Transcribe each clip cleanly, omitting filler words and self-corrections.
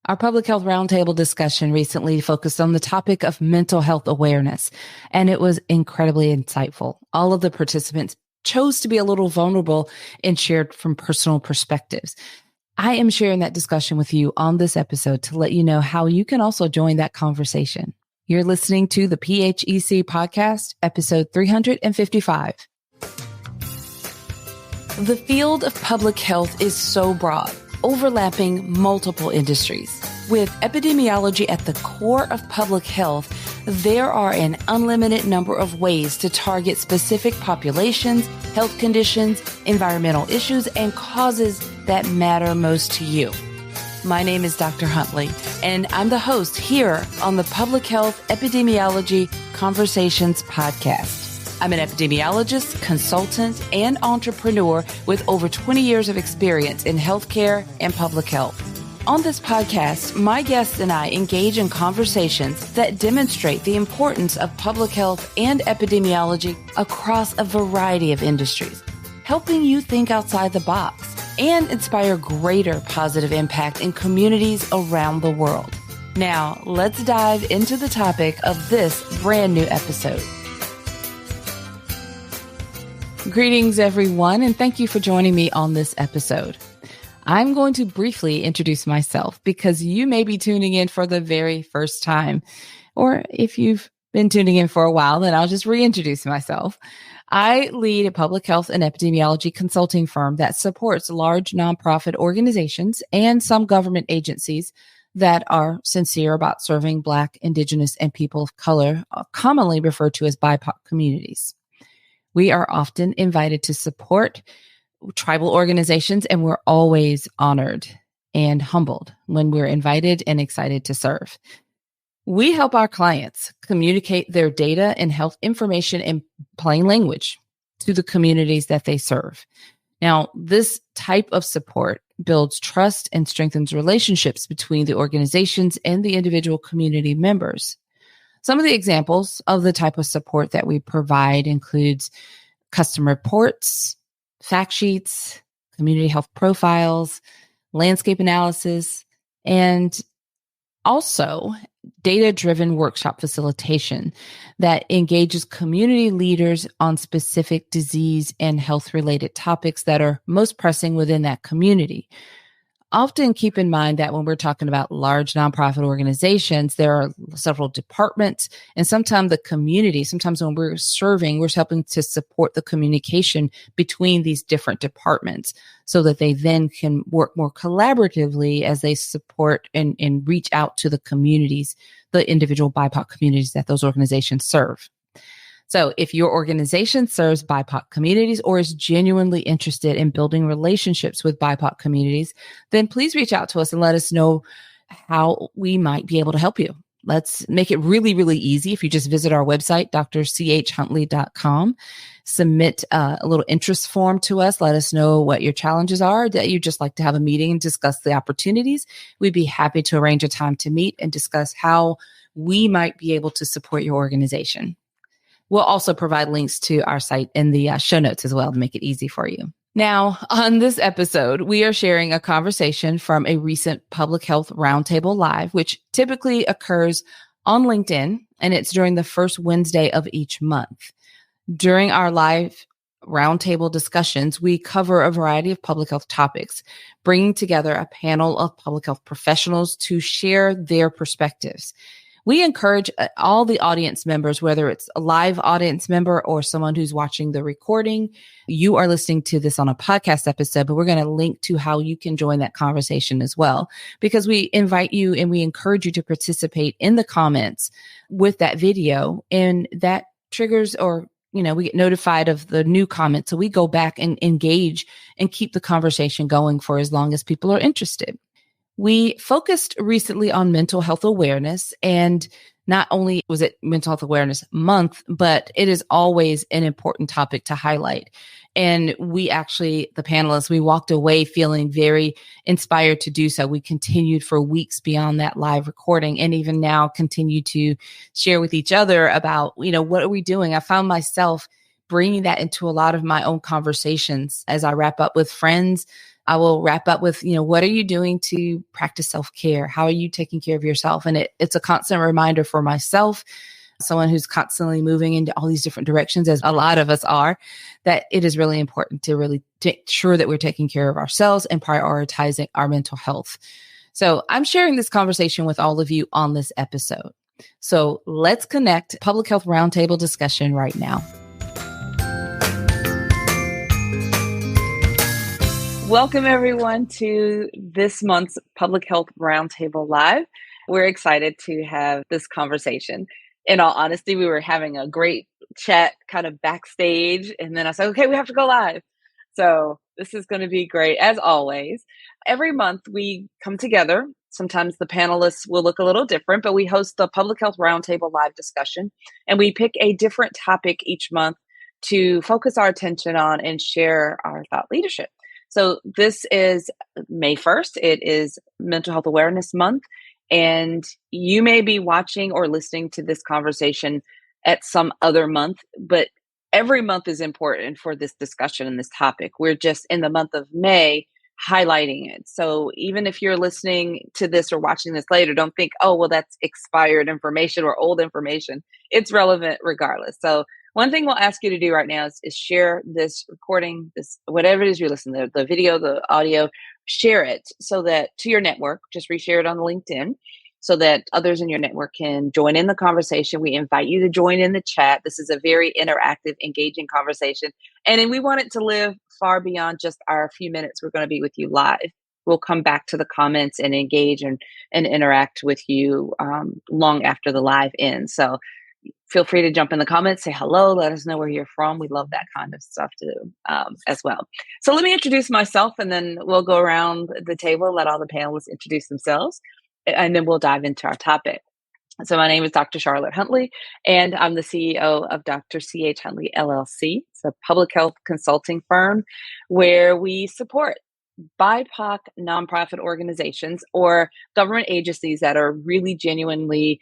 Our Public Health Roundtable discussion recently focused on the topic of mental health awareness, and it was incredibly insightful. All of the participants chose to be a little vulnerable and shared from personal perspectives. I am sharing that discussion with you on this episode to let you know how you can also join that conversation. You're listening to the PHEC podcast, episode 355. The field of public health is so broad, overlapping multiple industries. With epidemiology at the core of public health, there are an unlimited number of ways to target specific populations, health conditions, environmental issues, and causes that matter most to you. My name is Dr. Huntley, and I'm the host here on the Public Health Epidemiology Conversations podcast. I'm an epidemiologist, consultant, and entrepreneur with over 20 years of experience in healthcare and public health. On this podcast, my guests and I engage in conversations that demonstrate the importance of public health and epidemiology across a variety of industries, helping you think outside the box and inspire greater positive impact in communities around the world. Now, let's dive into the topic of this brand new episode. Greetings, everyone, and thank you for joining me on this episode. I'm going to briefly introduce myself because you may be tuning in for the very first time, or if you've been tuning in for a while, then I'll just reintroduce myself. I lead a public health and epidemiology consulting firm that supports large nonprofit organizations and some government agencies that are sincere about serving Black, Indigenous, and people of color, commonly referred to as BIPOC communities. We are often invited to support tribal organizations, and we're always honored and humbled when we're invited and excited to serve. We help our clients communicate their data and health information in plain language to the communities that they serve. Now, this type of support builds trust and strengthens relationships between the organizations and the individual community members. Some of the examples of the type of support that we provide includes custom reports, fact sheets, community health profiles, landscape analysis, and also data-driven workshop facilitation that engages community leaders on specific disease and health-related topics that are most pressing within that community. Often keep in mind that when we're talking about large nonprofit organizations, there are several departments, and sometimes the community, sometimes when we're serving, we're helping to support the communication between these different departments so that they then can work more collaboratively as they support and reach out to the communities, the individual BIPOC communities that those organizations serve. So if your organization serves BIPOC communities or is genuinely interested in building relationships with BIPOC communities, then please reach out to us and let us know how we might be able to help you. Let's make it really, really easy. If you just visit our website, drchuntley.com, submit a little interest form to us. Let us know what your challenges are, that you'd just like to have a meeting and discuss the opportunities. We'd be happy to arrange a time to meet and discuss how we might be able to support your organization. We'll also provide links to our site in the show notes as well to make it easy for you. Now, on this episode, we are sharing a conversation from a recent Public Health Roundtable Live, which typically occurs on LinkedIn, and it's during the first Wednesday of each month. During our live roundtable discussions, we cover a variety of public health topics, bringing together a panel of public health professionals to share their perspectives. We encourage all the audience members, whether it's a live audience member or someone who's watching the recording, you are listening to this on a podcast episode, but we're going to link to how you can join that conversation as well, because we invite you and we encourage you to participate in the comments with that video, and that triggers or we get notified of the new comments. So we go back and engage and keep the conversation going for as long as people are interested. We focused recently on mental health awareness, and not only was it Mental Health Awareness Month, but it is always an important topic to highlight. And we actually, the panelists, we walked away feeling very inspired to do so. We continued for weeks beyond that live recording, and even now continue to share with each other about, what are we doing? I found myself bringing that into a lot of my own conversations as I wrap up with friends, I will wrap up with, what are you doing to practice self-care? How are you taking care of yourself? And it's a constant reminder for myself, someone who's constantly moving into all these different directions, as a lot of us are, that it is really important to really make sure that we're taking care of ourselves and prioritizing our mental health. So I'm sharing this conversation with all of you on this episode. So let's connect Public Health Roundtable discussion right now. Welcome, everyone, to this month's Public Health Roundtable Live. We're excited to have this conversation. In all honesty, we were having a great chat kind of backstage, and then I said, okay, we have to go live. So this is going to be great, as always. Every month we come together. Sometimes the panelists will look a little different, but we host the Public Health Roundtable live discussion, and we pick a different topic each month to focus our attention on and share our thought leadership. So this is May 1st. It is Mental Health Awareness Month. And you may be watching or listening to this conversation at some other month, but every month is important for this discussion and this topic. We're just in the month of May highlighting it. So even if you're listening to this or watching this later, don't think, oh, well, that's expired information or old information. It's relevant regardless. So one thing we'll ask you to do right now is share this recording, this whatever it is you're listening to, the video, the audio, share it so that to your network, just reshare it on LinkedIn so that others in your network can join in the conversation. We invite you to join in the chat. This is a very interactive, engaging conversation. And then we want it to live far beyond just our few minutes we're going to be with you live. We'll come back to the comments and engage and interact with you long after the live ends. So feel free to jump in the comments, say hello, let us know where you're from. We love that kind of stuff too, as well. So let me introduce myself, and then we'll go around the table, let all the panelists introduce themselves, and then we'll dive into our topic. So my name is Dr. Charlotte Huntley, and I'm the CEO of Dr. C.H. Huntley, LLC. It's a public health consulting firm where we support BIPOC nonprofit organizations or government agencies that are really genuinely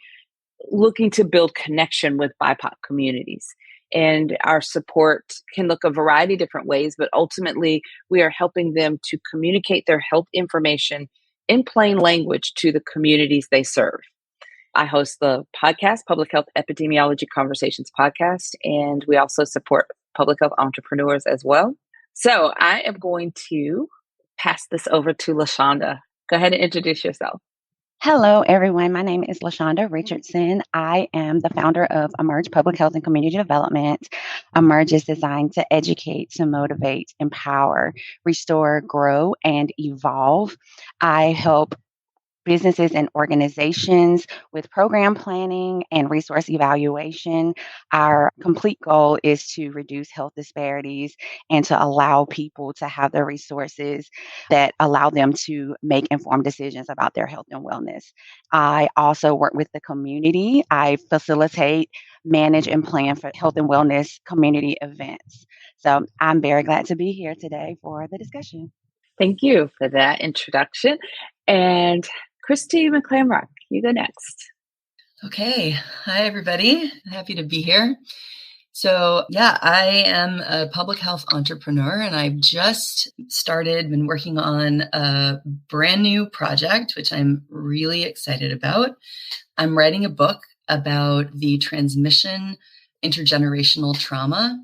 looking to build connection with BIPOC communities. And our support can look a variety of different ways, but ultimately we are helping them to communicate their health information in plain language to the communities they serve. I host the podcast, Public Health Epidemiology Conversations podcast, and we also support public health entrepreneurs as well. So I am going to pass this over to LaShonda. Go ahead and introduce yourself. Hello, everyone. My name is LaShonda Richardson. I am the founder of Emerge Public Health and Community Development. Emerge is designed to educate, to motivate, empower, restore, grow, and evolve. I help businesses and organizations with program planning and resource evaluation. Our complete goal is to reduce health disparities and to allow people to have the resources that allow them to make informed decisions about their health and wellness. I also work with the community. I facilitate, manage, and plan for health and wellness community events. So I'm very glad to be here today for the discussion. Thank you for that introduction. And Christy McClamroch, you go next. Okay. Hi, everybody. Happy to be here. So, I am a public health entrepreneur, and I've just been working on a brand new project, which I'm really excited about. I'm writing a book about the transmission intergenerational trauma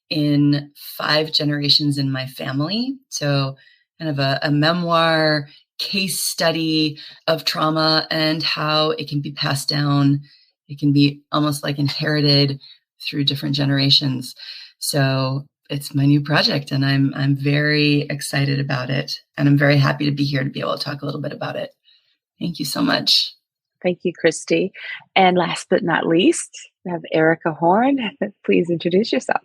in 5 generations in my family. So kind of a memoir case study of trauma and how it can be passed down. It can be almost like inherited through different generations. So it's my new project, and I'm very excited about it. And I'm very happy to be here to be able to talk a little bit about it. Thank you so much. Thank you, Christy. And last but not least, we have Ericka Horne. Please introduce yourself.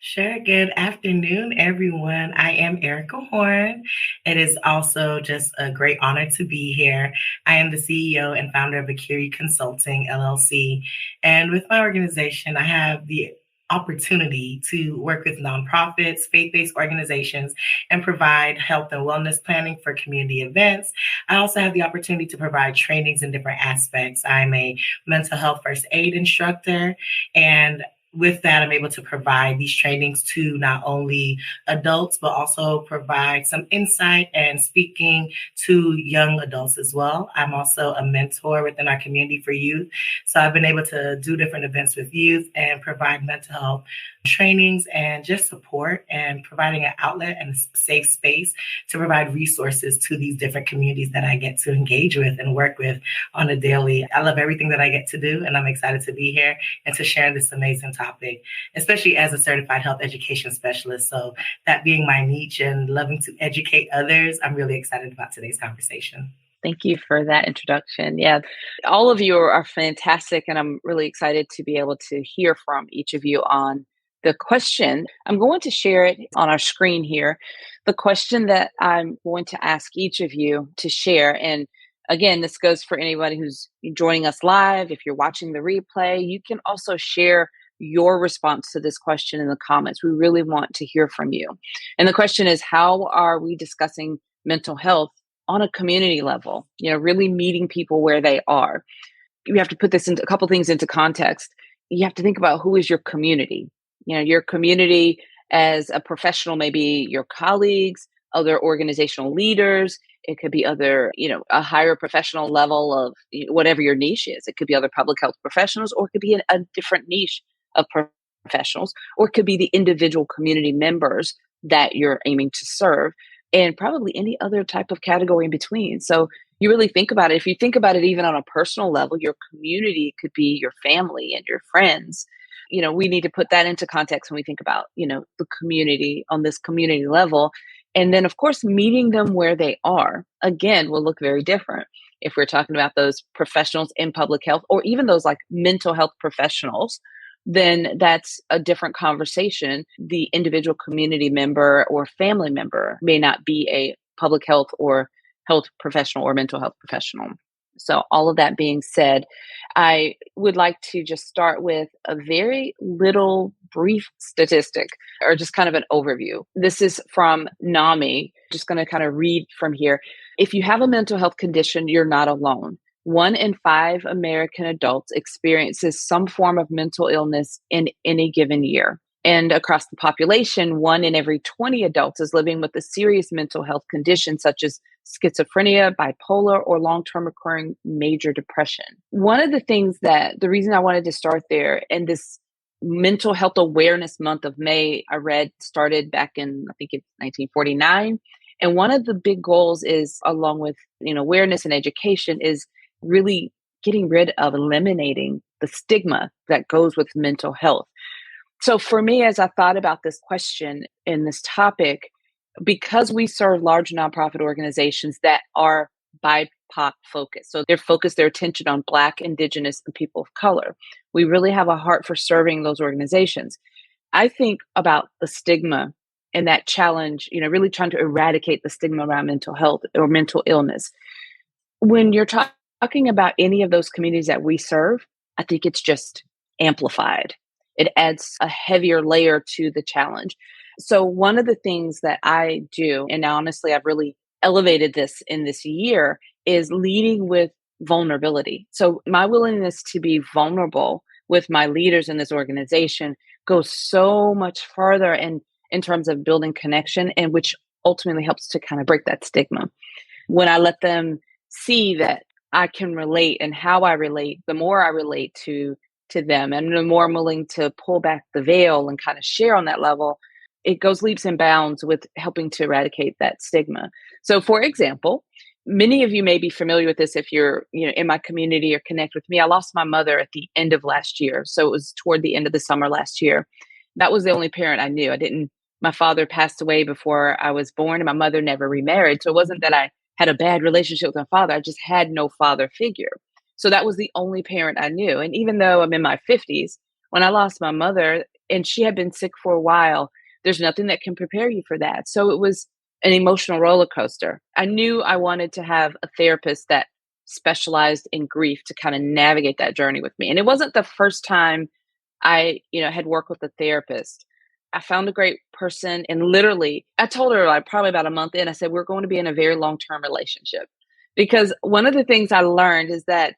Sure. Good afternoon, everyone. I am Ericka Horne. It is also just a great honor to be here. I am the CEO and founder of Akiri Consulting, LLC. And with my organization, I have the opportunity to work with nonprofits, faith-based organizations, and provide health and wellness planning for community events. I also have the opportunity to provide trainings in different aspects. I'm a mental health first aid instructor, and with that, I'm able to provide these trainings to not only adults, but also provide some insight and speaking to young adults as well. I'm also a mentor within our community for youth. So I've been able to do different events with youth and provide mental health trainings and just support and providing an outlet and a safe space to provide resources to these different communities that I get to engage with and work with on a daily. I love everything that I get to do, and I'm excited to be here and to share this amazing topic, especially as a certified health education specialist. So that being my niche and loving to educate others, I'm really excited about today's conversation. Thank you for that introduction. Yeah, all of you are fantastic, and I'm really excited to be able to hear from each of you on the question. I'm going to share it on our screen here. The question that I'm going to ask each of you to share, and again, this goes for anybody who's joining us live. If you're watching the replay, you can also share your response to this question in the comments. We really want to hear from you. And the question is, how are we discussing mental health on a community level? Really meeting people where they are. You have to put this into a couple things into context. You have to think about who is your community. Your community as a professional, maybe your colleagues, other organizational leaders. It could be other, a higher professional level of whatever your niche is. It could be other public health professionals, or it could be a different niche of professionals, or it could be the individual community members that you're aiming to serve, and probably any other type of category in between. So you really think about it. If you think about it, even on a personal level, your community could be your family and your friends. We need to put that into context when we think about, the community on this community level. And then, of course, meeting them where they are, again, will look very different. If we're talking about those professionals in public health, or even those like mental health professionals, then that's a different conversation. The individual community member or family member may not be a public health or health professional or mental health professional. So all of that being said, I would like to just start with a very little brief statistic, or just kind of an overview. This is from NAMI. Just going to kind of read from here. If you have a mental health condition, you're not alone. 1 in 5 American adults experiences some form of mental illness in any given year. And across the population, 1 in every 20 adults is living with a serious mental health condition, such as schizophrenia, bipolar, or long-term recurring major depression. One of the things the reason I wanted to start there, and this Mental Health Awareness Month of May, I read started back in, I think it's 1949. And one of the big goals is, along with, awareness and education, is really getting rid of, eliminating the stigma that goes with mental health. So for me, as I thought about this question and this topic, because we serve large nonprofit organizations that are BIPOC focused, so they're focused their attention on Black, Indigenous, and people of color, we really have a heart for serving those organizations. I think about the stigma and that challenge, really trying to eradicate the stigma around mental health or mental illness. When you're talking about any of those communities that we serve, I think it's just amplified. It adds a heavier layer to the challenge. So one of the things that I do, and honestly, I've really elevated this in this year, is leading with vulnerability. So my willingness to be vulnerable with my leaders in this organization goes so much further in terms of building connection, and which ultimately helps to kind of break that stigma. When I let them see that I can relate, and how I relate, the more I relate to them, and the more I'm willing to pull back the veil and kind of share on that level, it goes leaps and bounds with helping to eradicate that stigma. So for example, many of you may be familiar with this if you're in my community or connect with me. I lost my mother at the end of last year. So it was toward the end of the summer last year. That was the only parent I knew. My father passed away before I was born, and my mother never remarried. So it wasn't that I had a bad relationship with my father. I just had no father figure. So that was the only parent I knew. And even though I'm in my 50s, when I lost my mother, and she had been sick for a while, there's nothing that can prepare you for that. So it was an emotional roller coaster. I knew I wanted to have a therapist that specialized in grief to kind of navigate that journey with me. And it wasn't the first time I, had worked with a therapist. I found a great person, and literally I told her probably about a month in, I said, we're going to be in a very long-term relationship. Because one of the things I learned is that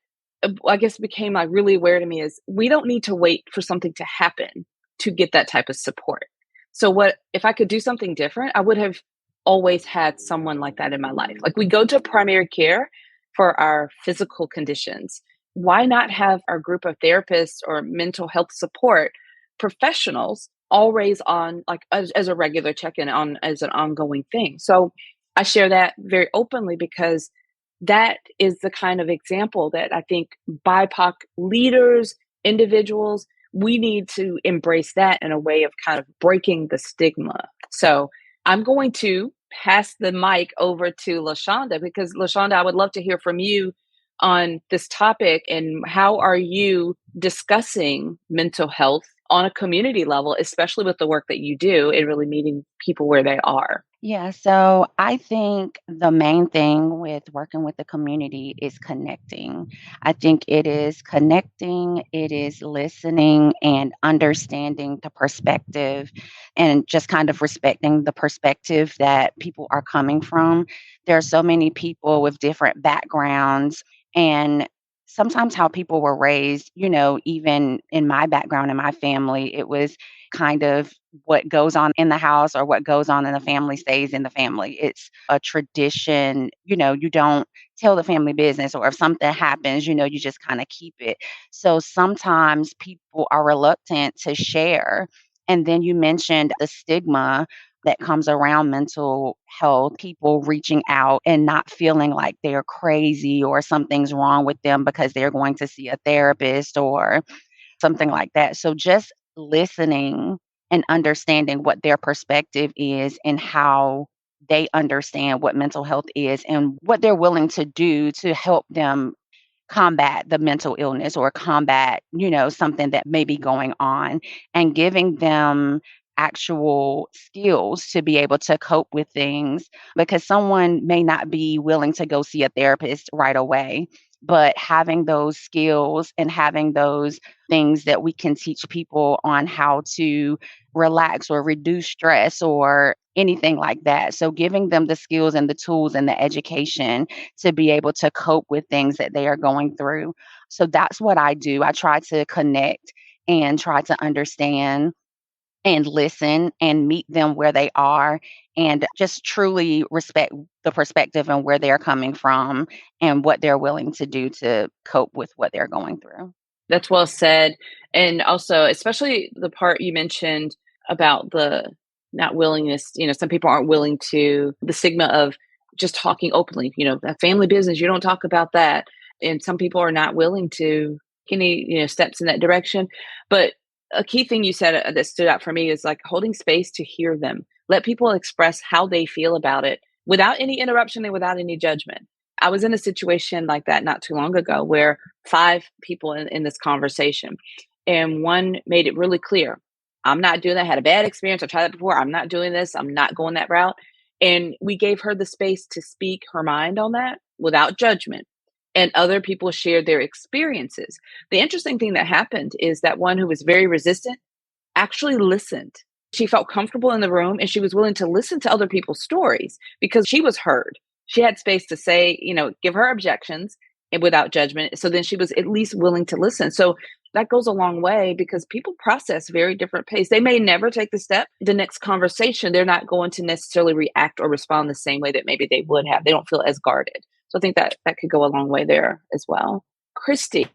I guess became like really aware to me is we don't need to wait for something to happen to get that type of support. So what if I could do something different? I would have always had someone like that in my life. Like we go to primary care for our physical conditions. Why not have our group of therapists or mental health support professionals always on like as a regular check-in on as an ongoing thing? So I share that very openly because that is the kind of example that I think BIPOC leaders, individuals, we need to embrace that in a way of kind of breaking the stigma. So I'm going to pass the mic over to LaShonda because LaShonda, I would love to hear from you on this topic and how are you discussing mental health on a community level, especially with the work that you do in really meeting people where they are? Yeah, so I think the main thing with working with the community is connecting. I think it is connecting, it is listening and understanding the perspective and just kind of respecting the perspective that people are coming from. There are so many people with different backgrounds and sometimes how people were raised, even in my background in my family, it was kind of what goes on in the house or what goes on in the family stays in the family. It's a tradition, you don't tell the family business, or if something happens, you just kind of keep it. So sometimes people are reluctant to share. And then you mentioned the stigma that comes around mental health, people reaching out and not feeling like they're crazy or something's wrong with them because they're going to see a therapist or something like that. So just listening and understanding what their perspective is and how they understand what mental health is and what they're willing to do to help them combat the mental illness or combat, something that may be going on, and giving them actual skills to be able to cope with things, because someone may not be willing to go see a therapist right away, but having those skills and having those things that we can teach people on how to relax or reduce stress or anything like that. So giving them the skills and the tools and the education to be able to cope with things that they are going through. So that's what I do. I try to connect and try to understand and listen and meet them where they are and just truly respect the perspective and where they're coming from and what they're willing to do to cope with what they're going through. That's well said. And also, especially the part you mentioned about the not willingness, some people aren't willing to the stigma of just talking openly, that family business, you don't talk about that. And some people are not willing to any, steps in that direction. But a key thing you said that stood out for me is like holding space to hear them. Let people express how they feel about it without any interruption and without any judgment. I was in a situation like that not too long ago where 5 people in this conversation, and one made it really clear, I'm not doing that. I had a bad experience. I've tried that before. I'm not doing this. I'm not going that route. And we gave her the space to speak her mind on that without judgment. And other people shared their experiences. The interesting thing that happened is that one who was very resistant actually listened. She felt comfortable in the room and she was willing to listen to other people's stories because she was heard. She had space to say, give her objections and without judgment. So then she was at least willing to listen. So that goes a long way because people process very different pace. They may never take the next conversation. They're not going to necessarily react or respond the same way that maybe they would have. They don't feel as guarded. So I think that could go a long way there as well. Christy,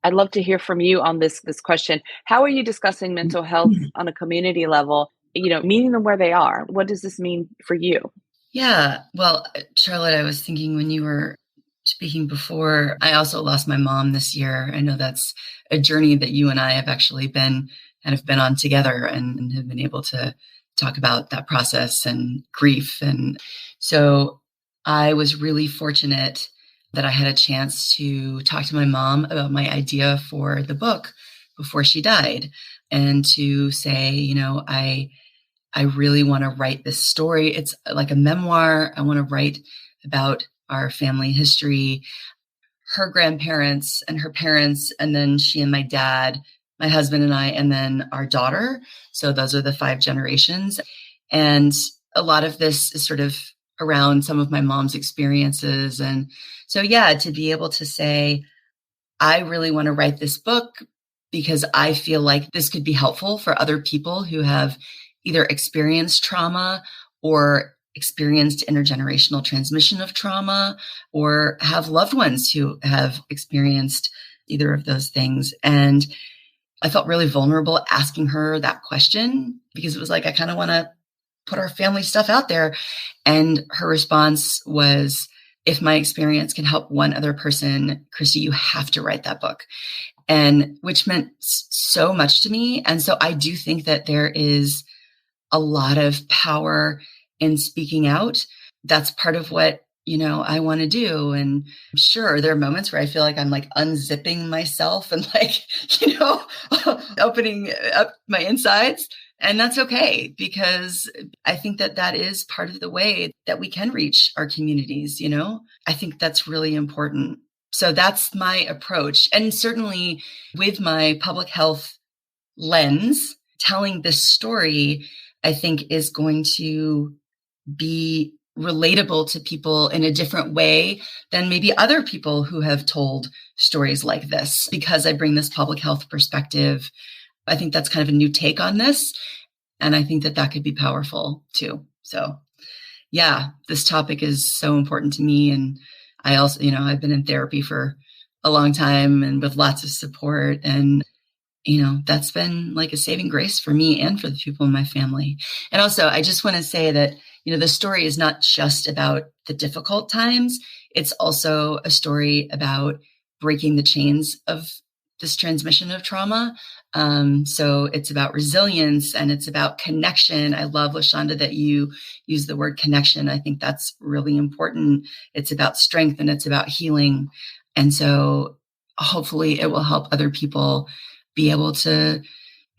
I'd love to hear from you on this question. How are you discussing mental health on a community level, meeting them where they are? What does this mean for you? Yeah, well, Charlotte, I was thinking when you were speaking before, I also lost my mom this year. I know that's a journey that you and I have actually been on together and have been able to talk about that process and grief. And so I was really fortunate that I had a chance to talk to my mom about my idea for the book before she died and to say, I really want to write this story. It's like a memoir. I want to write about our family history, her grandparents and her parents, and then she and my dad, my husband and I, and then our daughter. So those are the 5 generations. And a lot of this is sort of around some of my mom's experiences. And so, yeah, to be able to say, I really want to write this book because I feel like this could be helpful for other people who have either experienced trauma or experienced intergenerational transmission of trauma, or have loved ones who have experienced either of those things. And I felt really vulnerable asking her that question because it was like, I kind of want to put our family stuff out there. And her response was, if my experience can help one other person, Christy, you have to write that book. And which meant so much to me. And so I do think that there is a lot of power in speaking out. That's part of what, I want to do. And sure, there are moments where I feel like I'm like unzipping myself and like, opening up my insides. And that's okay, because I think that that is part of the way that we can reach our communities. I think that's really important. So that's my approach. And certainly with my public health lens, telling this story, I think is going to be relatable to people in a different way than maybe other people who have told stories like this, because I bring this public health perspective. I think that's kind of a new take on this. And I think that that could be powerful too. So yeah, this topic is so important to me. And I also, I've been in therapy for a long time and with lots of support. And, that's been like a saving grace for me and for the people in my family. And also, I just want to say that, the story is not just about the difficult times. It's also a story about breaking the chains of this transmission of trauma. So it's about resilience and it's about connection. I love, LaShonda, that you use the word connection. I think that's really important. It's about strength and it's about healing. And so hopefully it will help other people be able to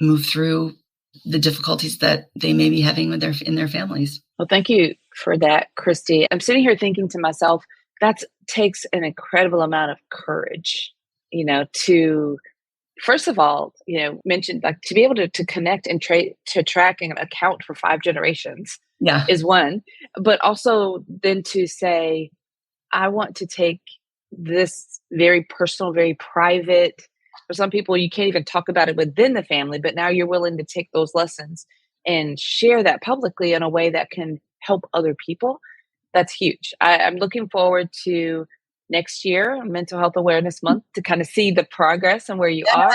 move through the difficulties that they may be having in their families. Well, thank you for that, Christy. I'm sitting here thinking to myself, that takes an incredible amount of courage, to, first of all, mention, like, to be able to connect and to track and account for 5 generations is one, but also then to say, I want to take this very personal, very private, for some people, you can't even talk about it within the family, but now you're willing to take those lessons and share that publicly in a way that can help other people. That's huge. I'm looking forward to next year, Mental Health Awareness Month, to kind of see the progress and where you are.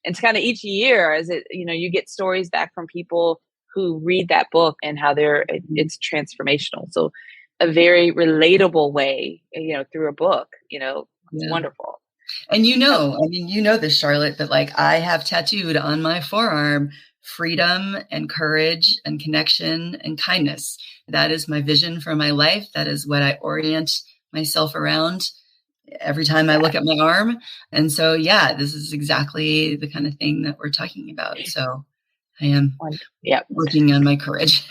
And to kind of each year, as it, you get stories back from people who read that book and how it's transformational. So a very relatable way, through a book, it's wonderful. And this, Charlotte, but like I have tattooed on my forearm, freedom and courage and connection and kindness. That is my vision for my life. That is what I orient myself around every time I look at my arm. And so, this is exactly the kind of thing that we're talking about. So I am working on my courage.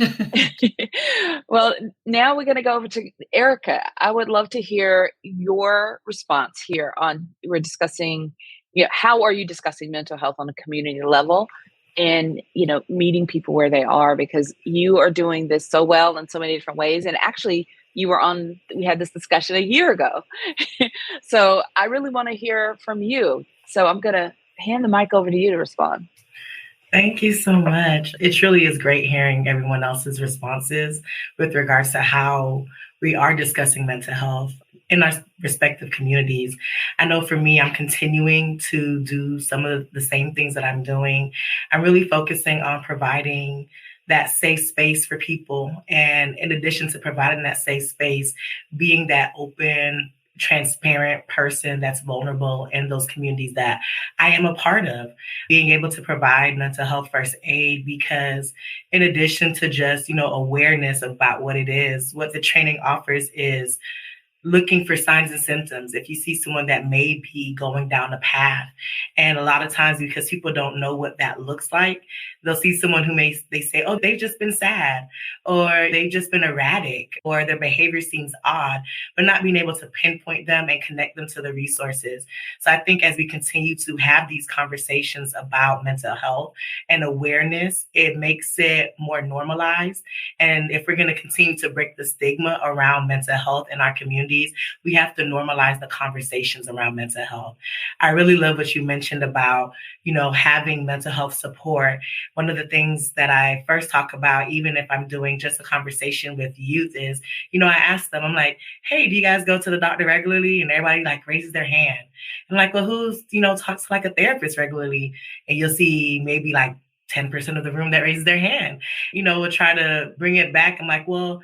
Well, now we're going to go over to Ericka. I would love to hear your response here on, we're discussing, how are you discussing mental health on a community level and, meeting people where they are, because you are doing this so well in so many different ways. And actually, we had this discussion a year ago. So I really want to hear from you. So I'm going to hand the mic over to you to respond. Thank you so much. It truly is great hearing everyone else's responses with regards to how we are discussing mental health in our respective communities. I know for me, I'm continuing to do some of the same things that I'm doing. I'm really focusing on providing that safe space for people. And in addition to providing that safe space, being that open, transparent person that's vulnerable in those communities that I am a part of, being able to provide mental health first aid, because in addition to just, awareness about what it is, what the training offers is looking for signs and symptoms. If you see someone that may be going down a path, and a lot of times because people don't know what that looks like, they'll see someone who they say, oh, they've just been sad, or they've just been erratic, or their behavior seems odd, but not being able to pinpoint them and connect them to the resources. So I think as we continue to have these conversations about mental health and awareness, it makes it more normalized. And if we're going to continue to break the stigma around mental health in our community, communities, we have to normalize the conversations around mental health. I really love what you mentioned about, having mental health support. One of the things that I first talk about, even if I'm doing just a conversation with youth, is, I ask them, I'm like, hey, do you guys go to the doctor regularly? And everybody like raises their hand. I'm like, well, who's, talks to like a therapist regularly? And you'll see maybe like 10% of the room that raises their hand. We'll try to bring it back. I'm like, well,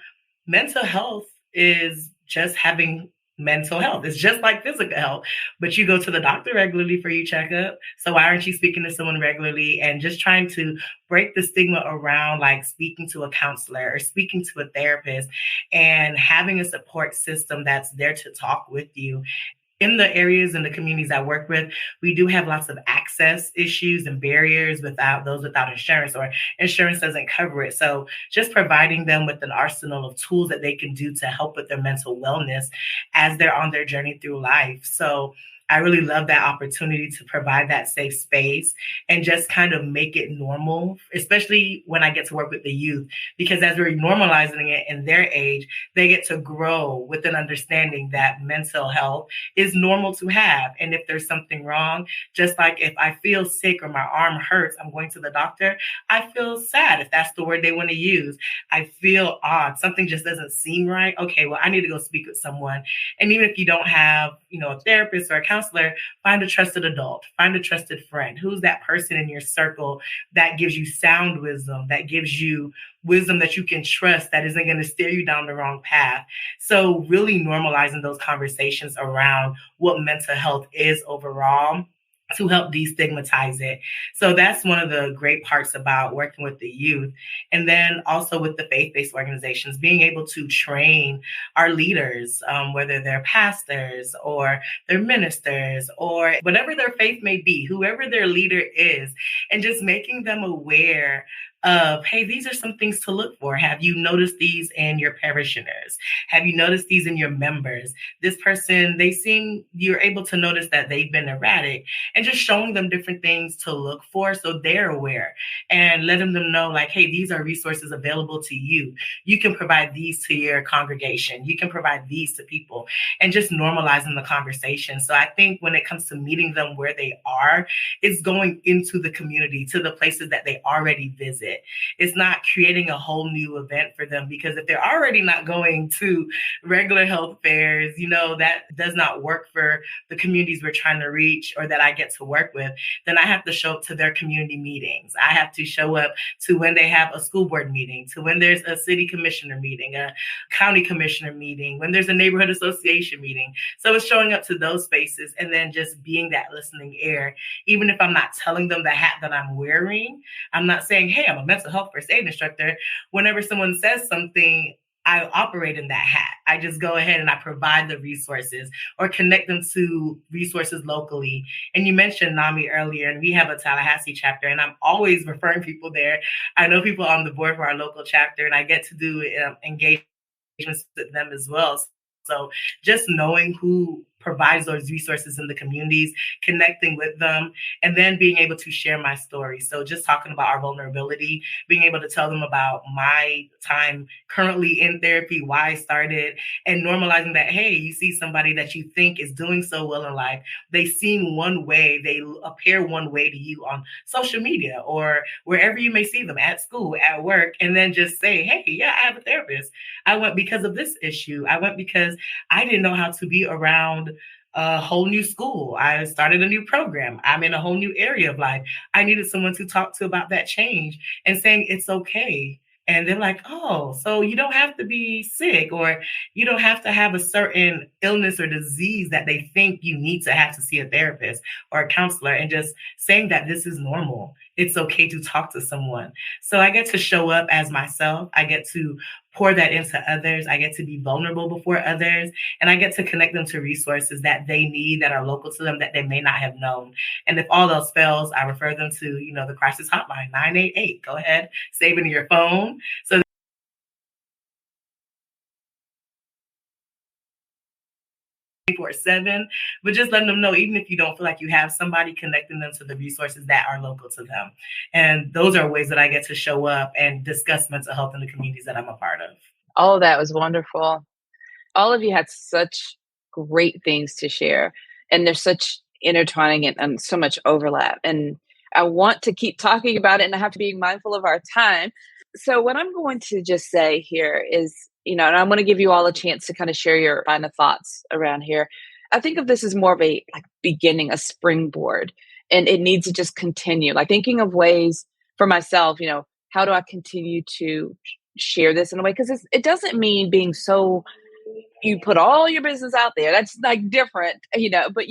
mental health is just having mental health. It's just like physical health, but you go to the doctor regularly for your checkup. So why aren't you speaking to someone regularly? And just trying to break the stigma around like speaking to a counselor or speaking to a therapist and having a support system that's there to talk with you. In the areas and the communities I work with, we do have lots of access issues and barriers without insurance, or insurance doesn't cover it. So just providing them with an arsenal of tools that they can do to help with their mental wellness as they're on their journey through life. So I really love that opportunity to provide that safe space and just kind of make it normal, especially when I get to work with the youth, because as we're normalizing it in their age, they get to grow with an understanding that mental health is normal to have. And if there's something wrong, just like if I feel sick or my arm hurts, I'm going to the doctor. I feel sad, if that's the word they want to use. I feel odd. Something just doesn't seem right. Okay, well, I need to go speak with someone. And even if you don't have, a therapist or a counselor, find a trusted adult, find a trusted friend. Who's that person in your circle that gives you sound wisdom, that gives you wisdom that you can trust, that isn't going to steer you down the wrong path. So really normalizing those conversations around what mental health is overall to help destigmatize it. So that's one of the great parts about working with the youth. And then also with the faith-based organizations, being able to train our leaders, whether they're pastors or they're ministers or whatever their faith may be, whoever their leader is, and just making them aware of, hey, these are some things to look for. Have you noticed these in your parishioners? Have you noticed these in your members? This person, you're able to notice that they've been erratic, and just showing them different things to look for so they're aware, and letting them know like, hey, these are resources available to you. You can provide these to your congregation. You can provide these to people, and just normalizing the conversation. So I think when it comes to meeting them where they are, it's going into the community, to the places that they already visit. It's not creating a whole new event for them, because if they're already not going to regular health fairs, that does not work for the communities we're trying to reach or that I get to work with, then I have to show up to their community meetings. I have to show up to when they have a school board meeting, to when there's a city commissioner meeting, a county commissioner meeting, when there's a neighborhood association meeting. So it's showing up to those spaces and then just being that listening ear. Even if I'm not telling them the hat that I'm wearing, I'm not saying, hey, I'm a mental health first aid instructor. Whenever someone says something, I operate in that hat. I just go ahead and I provide the resources or connect them to resources locally. And you mentioned NAMI earlier, and we have a Tallahassee chapter, and I'm always referring people there. I know people on the board for our local chapter, and I get to do engagements with them as well. So just knowing who provides those resources in the communities, connecting with them, and then being able to share my story. So just talking about our vulnerability, being able to tell them about my time currently in therapy, why I started, and normalizing that, hey, you see somebody that you think is doing so well in life. They seem one way, they appear one way to you on social media or wherever you may see them, at school, at work, and then just say, hey, yeah, I have a therapist. I went because of this issue. I went because I didn't know how to be around a whole new school. I started a new program. I'm in a whole new area of life. I needed someone to talk to about that change, and saying it's okay. And they're like, oh, so you don't have to be sick, or you don't have to have a certain illness or disease that they think you need to have to see a therapist or a counselor, and just saying that this is normal. It's okay to talk to someone. So I get to show up as myself. I get to pour that into others. I get to be vulnerable before others, and I get to connect them to resources that they need, that are local to them, that they may not have known. And if all else fails, I refer them to, the crisis hotline, 988. Go ahead, save it in your phone. So 24/7, but just letting them know, even if you don't feel like you have somebody, connecting them to the resources that are local to them. And those are ways that I get to show up and discuss mental health in the communities that I'm a part of. Oh, that was wonderful. all of you had such great things to share, and there's such intertwining and so much overlap. And I want to keep talking about it, and I have to be mindful of our time. So what I'm going to just say here is, and I'm going to give you all a chance to kind of share your final thoughts around here. I think of this as more of a beginning, a springboard, and it needs to just continue. Like thinking of ways for myself, how do I continue to share this in a way? Because it doesn't mean being so, you put all your business out there. That's different, but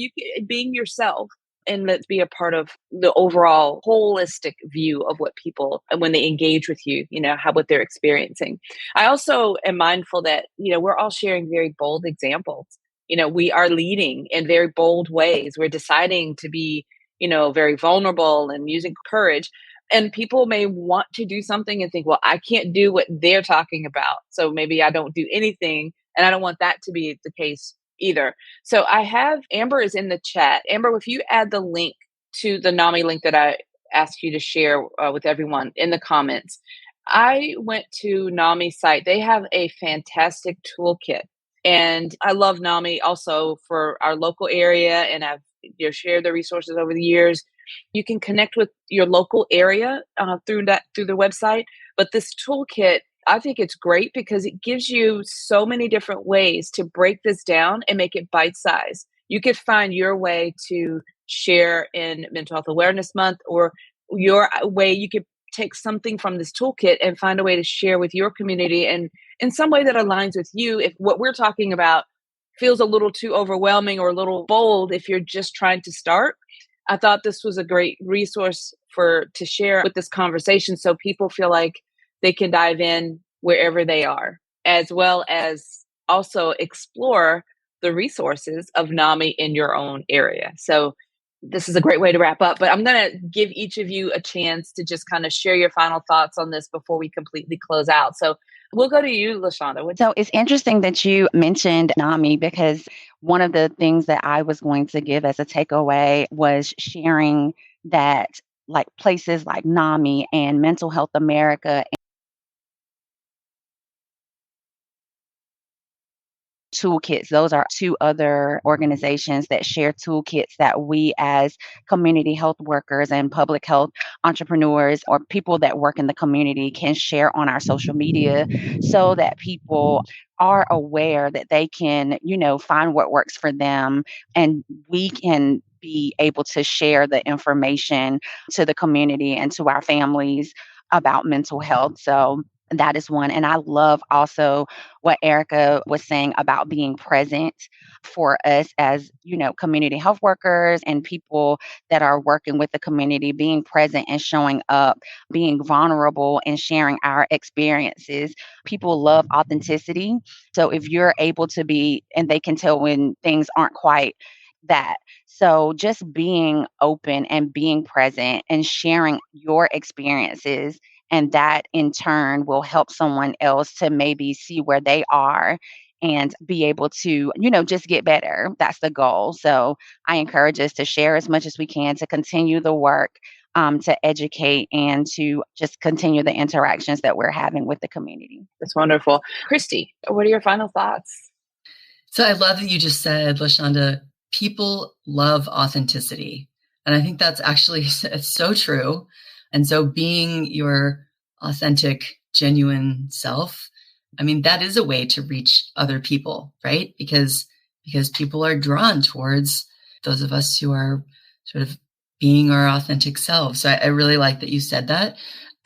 being yourself, and let's be a part of the overall holistic view of what people, when they engage with you, what they're experiencing. I also am mindful that, we're all sharing very bold examples. We are leading in very bold ways. We're deciding to be, very vulnerable and using courage. And people may want to do something and think, well, I can't do what they're talking about, so maybe I don't do anything. And I don't want that to be the case either. So I have, Amber is in the chat. Amber, if you add the link to the NAMI link that I asked you to share with everyone in the comments. I went to NAMI's site. They have a fantastic toolkit. And I love NAMI also for our local area, and I've shared the resources over the years. You can connect with your local area through the website. But this toolkit, I think it's great because it gives you so many different ways to break this down and make it bite-sized. You could find your way to share in Mental Health Awareness Month, or your way you could take something from this toolkit and find a way to share with your community and in some way that aligns with you. If what we're talking about feels a little too overwhelming or a little bold, if you're just trying to start, I thought this was a great resource to share with this conversation, so people feel like they can dive in wherever they are, as well as also explore the resources of NAMI in your own area. So this is a great way to wrap up, but I'm going to give each of you a chance to just kind of share your final thoughts on this before we completely close out. So we'll go to you, LaShonda. So it's interesting that you mentioned NAMI, because one of the things that I was going to give as a takeaway was sharing that places like NAMI and Mental Health America toolkits. Those are two other organizations that share toolkits that we as community health workers and public health entrepreneurs or people that work in the community can share on our social media, so that people are aware that they can, find what works for them, and we can be able to share the information to the community and to our families about mental health. So that is one. And I love also what Ericka was saying about being present for us as, community health workers and people that are working with the community, being present and showing up, being vulnerable and sharing our experiences. People love authenticity. So if you're able to be, and they can tell when things aren't quite that. So just being open and being present and sharing your experiences, and that in turn will help someone else to maybe see where they are and be able to, just get better. That's the goal. So I encourage us to share as much as we can, to continue the work, to educate, and to just continue the interactions that we're having with the community. That's wonderful. Christy, what are your final thoughts? So I love that you just said, LaShonda, people love authenticity. And I think that's actually it's so true. And so being your authentic, genuine self, that is a way to reach other people, right? Because people are drawn towards those of us who are sort of being our authentic selves. So I really like that you said that.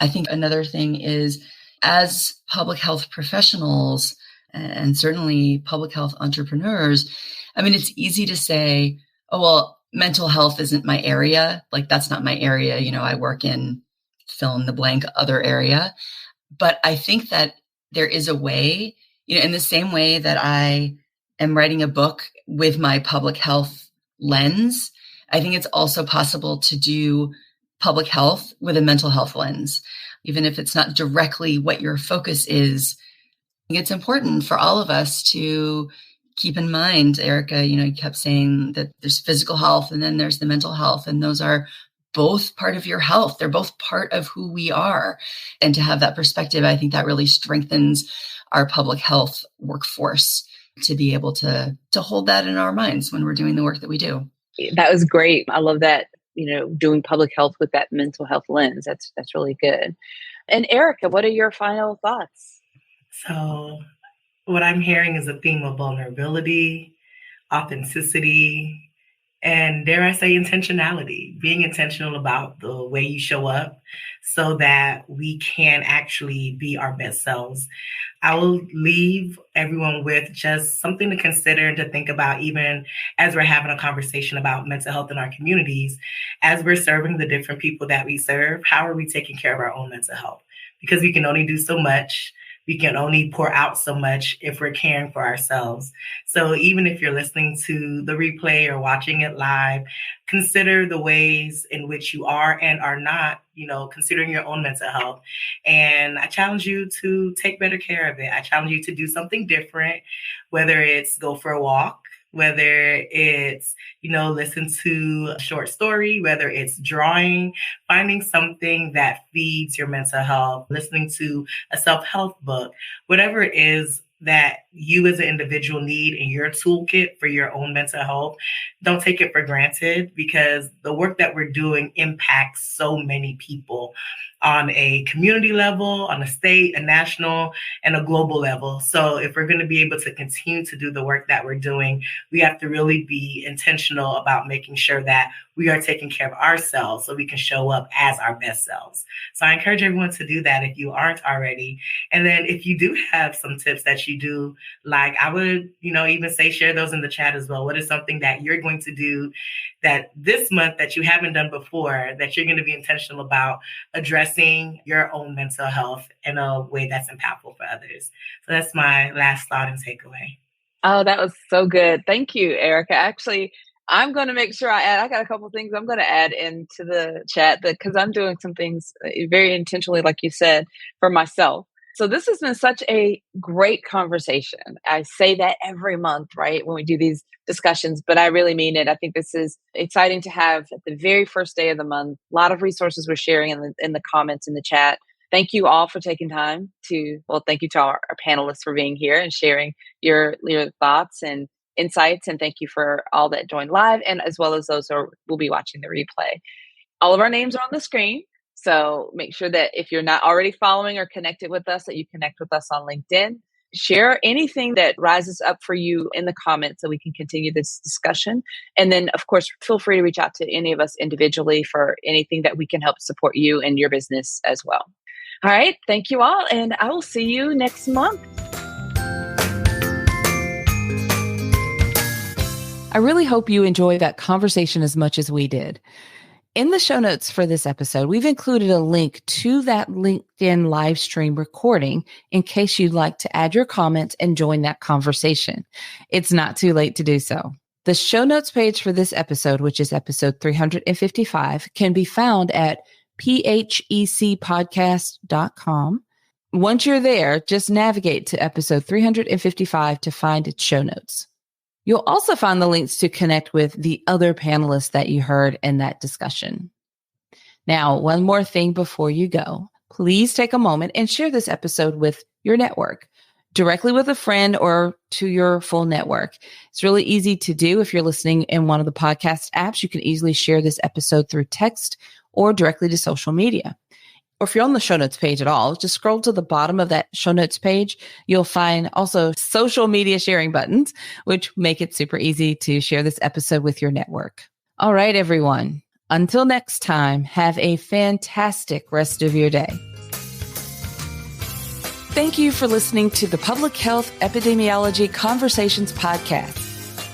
I think another thing is, as public health professionals and certainly public health entrepreneurs, it's easy to say, oh, well, mental health isn't my area. That's not my area. I work in fill in the blank other area. But I think that there is a way, in the same way that I am writing a book with my public health lens, I think it's also possible to do public health with a mental health lens. Even if it's not directly what your focus is, I think it's important for all of us to keep in mind, Ericka, you kept saying that there's physical health and then there's the mental health, and those are both part of your health. They're both part of who we are. And to have that perspective, I think that really strengthens our public health workforce to be able to hold that in our minds when we're doing the work that we do. That was great. I love that, doing public health with that mental health lens. That's really good. And Ericka, what are your final thoughts? So what I'm hearing is a theme of vulnerability, authenticity, and dare I say intentionality, being intentional about the way you show up so that we can actually be our best selves. I will leave everyone with just something to consider and to think about, even as we're having a conversation about mental health in our communities, as we're serving the different people that we serve. How are we taking care of our own mental health? Because we can only do so much. We can only pour out so much if we're caring for ourselves. So even if you're listening to the replay or watching it live, consider the ways in which you are and are not, considering your own mental health. And I challenge you to take better care of it. I challenge you to do something different, whether it's go for a walk, whether it's, listen to a short story, whether it's drawing, finding something that feeds your mental health, listening to a self-help book, whatever it is that you as an individual need in your toolkit for your own mental health. Don't take it for granted, because the work that we're doing impacts so many people on a community level, on a state, a national, and a global level. So if we're going to be able to continue to do the work that we're doing, we have to really be intentional about making sure that we are taking care of ourselves so we can show up as our best selves. So I encourage everyone to do that if you aren't already. And then if you do have some tips that you do like, I would, even say share those in the chat as well. What is something that you're going to do that this month that you haven't done before, that you're going to be intentional about addressing your own mental health in a way that's impactful for others? So that's my last thought and takeaway. Oh, that was so good. Thank you, Ericka. Actually, I'm going to make sure I got a couple of things I'm going to add into the chat because I'm doing some things very intentionally, like you said, for myself. So this has been such a great conversation. I say that every month, right, when we do these discussions, but I really mean it. I think this is exciting to have at the very first day of the month. A lot of resources we're sharing in the comments in the chat. Thank you all for taking time thank you to our panelists for being here and sharing your thoughts and insights. And thank you for all that joined live, and as well as those who will be watching the replay. All of our names are on the screen. So make sure that if you're not already following or connected with us, that you connect with us on LinkedIn. Share anything that rises up for you in the comments so we can continue this discussion. And then, of course, feel free to reach out to any of us individually for anything that we can help support you and your business as well. All right. Thank you all. And I will see you next month. I really hope you enjoyed that conversation as much as we did. In the show notes for this episode, we've included a link to that LinkedIn live stream recording in case you'd like to add your comments and join that conversation. It's not too late to do so. The show notes page for this episode, which is episode 355, can be found at phecpodcast.com. Once you're there, just navigate to episode 355 to find its show notes. You'll also find the links to connect with the other panelists that you heard in that discussion. Now, one more thing before you go. Please take a moment and share this episode with your network, directly with a friend or to your full network. It's really easy to do. If you're listening in one of the podcast apps, you can easily share this episode through text or directly to social media. Or if you're on the show notes page at all, just scroll to the bottom of that show notes page. You'll find also social media sharing buttons, which make it super easy to share this episode with your network. All right, everyone. Until next time, have a fantastic rest of your day. Thank you for listening to the Public Health Epidemiology Conversations podcast.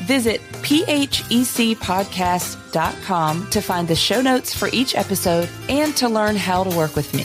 Visit phecpodcast.com to find the show notes for each episode and to learn how to work with me.